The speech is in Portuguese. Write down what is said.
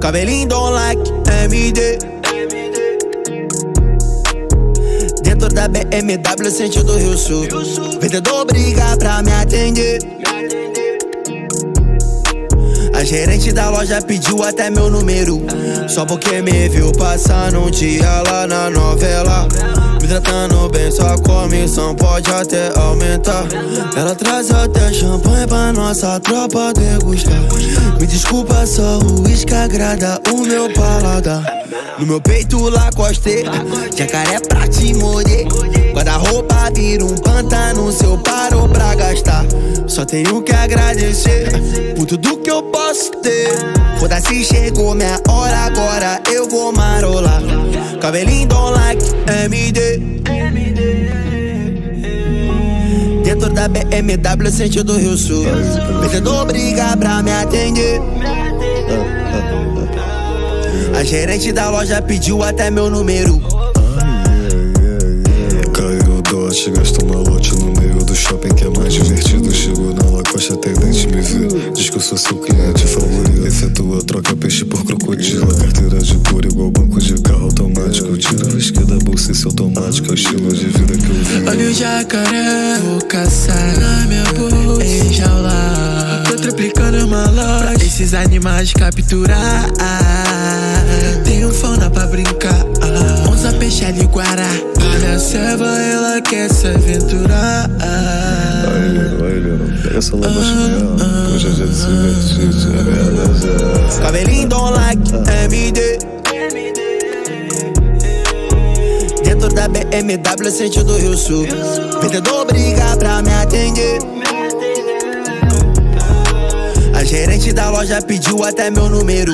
Cabelinho don't like MD. Dentro da BMW, sentido Rio Sul. Vendedor briga pra me atender. A gerente da loja pediu até meu número, só porque me viu passar um dia lá na novela. Me tratando bem, sua comissão pode até aumentar. Ela traz até champanhe pra nossa tropa degustar. Me desculpa, só o uísque agrada o meu paladar. No meu peito Lacoste, jacaré pra te morder. Guarda-roupa vira um pantano, se eu paro pra gastar. Só tenho que agradecer por tudo que eu posso ter. Foda-se, chegou minha hora, agora eu vou marolar. Cabelinho don't like MD. Dentro da BMW, sentido Rio Sul. Vendedor briga pra me atender. A gerente da loja pediu até meu número. Caiu o dote, gastou malote no meio do shopping que é mais divertido. Chegou na Lacoste, atendente me vê, diz que eu sou seu cliente favorito. Efetua troca peixe por crocodilo. Carteira de cor igual banco de carro automático. Tira o whisky da bolsa, esse automático é o estilo de vida que eu vi. Olha o jacaré, vou caçar na minha bolsa, enjaular. Tô triplicando uma loja pra esses animais capturar. Tenho fauna pra brincar, onça, peixe, ali, guará. Olha a serva, ela quer se aventurar. Olha, pega essa lama chinela. Hoje é dia de se divertir, é verdade. Cabelinho don't like MD. Dentro da BMW, sentido Rio Sul. Vendedor briga pra me atender. A gerente da loja pediu até meu número.